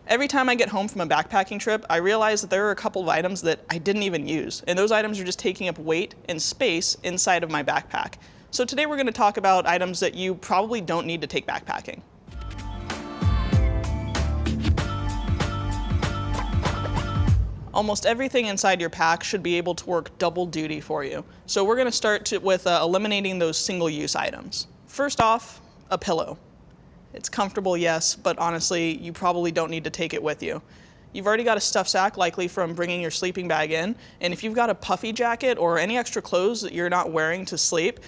Every time I get home from a backpacking trip, I realize that there are a couple of items that I didn't even use, and those items are just taking up weight and space inside of my backpack. So today we're going to talk about items that you probably don't need to take backpacking. Almost everything inside your pack should be able to work double duty for you. So we're going to start with eliminating those single-use items. First off, a pillow. It's comfortable, yes, but honestly, you probably don't need to take it with you. You've already got a stuff sack, likely from bringing your sleeping bag in, and if you've got a puffy jacket or any extra clothes that you're not wearing to sleep,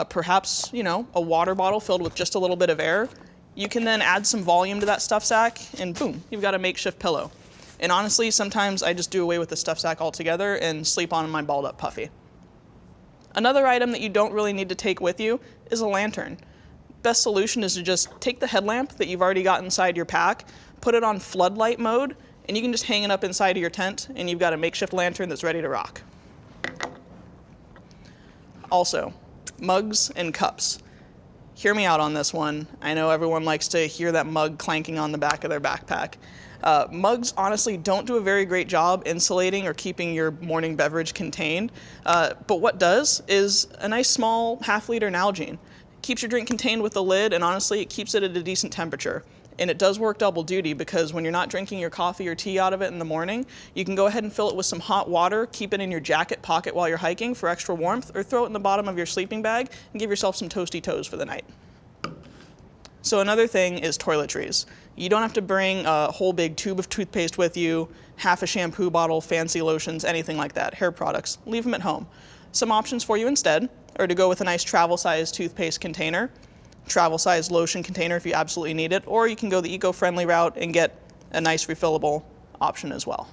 perhaps, a water bottle filled with just a little bit of air, you can then add some volume to that stuff sack, and boom, you've got a makeshift pillow. And honestly, sometimes I just do away with the stuff sack altogether and sleep on my balled up puffy. Another item that you don't really need to take with you is a lantern. Best solution is to just take the headlamp that you've already got inside your pack, put it on floodlight mode, and you can just hang it up inside of your tent and you've got a makeshift lantern that's ready to rock. Also, mugs and cups. Hear me out on this one. I know everyone likes to hear that mug clanking on the back of their backpack. Mugs honestly don't do a very great job insulating or keeping your morning beverage contained, but what does is a nice small half-liter Nalgene. Keeps your drink contained with the lid, and honestly it keeps it at a decent temperature. And it does work double duty because when you're not drinking your coffee or tea out of it in the morning, you can go ahead and fill it with some hot water, keep it in your jacket pocket while you're hiking for extra warmth, or throw it in the bottom of your sleeping bag and give yourself some toasty toes for the night. So another thing is toiletries. You don't have to bring a whole big tube of toothpaste with you, half a shampoo bottle, fancy lotions, anything like that, hair products. Leave them at home. Some options for you instead are to go with a nice travel-sized toothpaste container, travel-sized lotion container if you absolutely need it, or you can go the eco-friendly route and get a nice refillable option as well.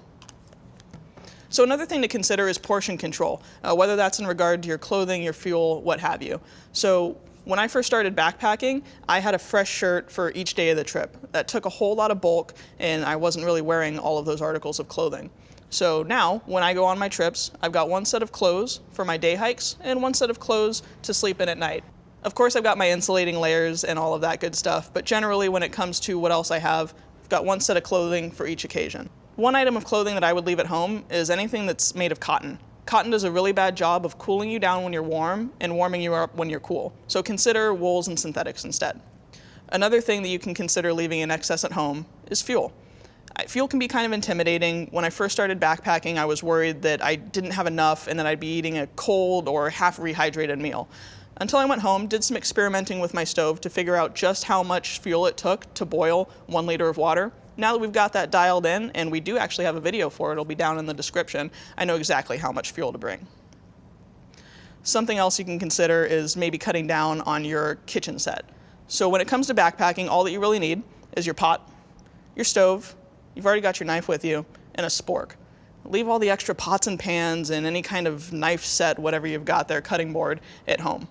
So another thing to consider is portion control, whether that's in regard to your clothing, your fuel, what have you. So when I first started backpacking, I had a fresh shirt for each day of the trip. That took a whole lot of bulk, and I wasn't really wearing all of those articles of clothing. So now, when I go on my trips, I've got one set of clothes for my day hikes and one set of clothes to sleep in at night. Of course, I've got my insulating layers and all of that good stuff, but generally when it comes to what else I have, I've got one set of clothing for each occasion. One item of clothing that I would leave at home is anything that's made of cotton. Cotton does a really bad job of cooling you down when you're warm and warming you up when you're cool. So consider wools and synthetics instead. Another thing that you can consider leaving in excess at home is fuel. Fuel can be kind of intimidating. When I first started backpacking, I was worried that I didn't have enough and that I'd be eating a cold or half rehydrated meal. Until I went home, did some experimenting with my stove to figure out just how much fuel it took to boil 1 liter of water. Now that we've got that dialed in, and we do actually have a video for it, it'll be down in the description, I know exactly how much fuel to bring. Something else you can consider is maybe cutting down on your kitchen set. So when it comes to backpacking, all that you really need is your pot, your stove, you've already got your knife with you, and a spork. Leave all the extra pots and pans and any kind of knife set, whatever you've got there, cutting board, at home.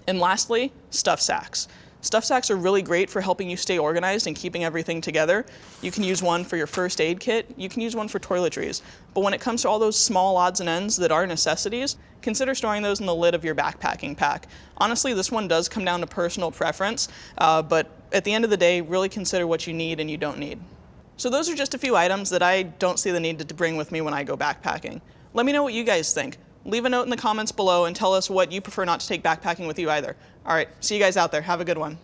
And lastly, stuff sacks. Stuff sacks are really great for helping you stay organized and keeping everything together. You can use one for your first aid kit, you can use one for toiletries. But when it comes to all those small odds and ends that are necessities, consider storing those in the lid of your backpacking pack. Honestly, this one does come down to personal preference, but at the end of the day, really consider what you need and you don't need. So those are just a few items that I don't see the need to bring with me when I go backpacking. Let me know what you guys think. Leave a note in the comments below and tell us what you prefer not to take backpacking with you either. All right, see you guys out there. Have a good one.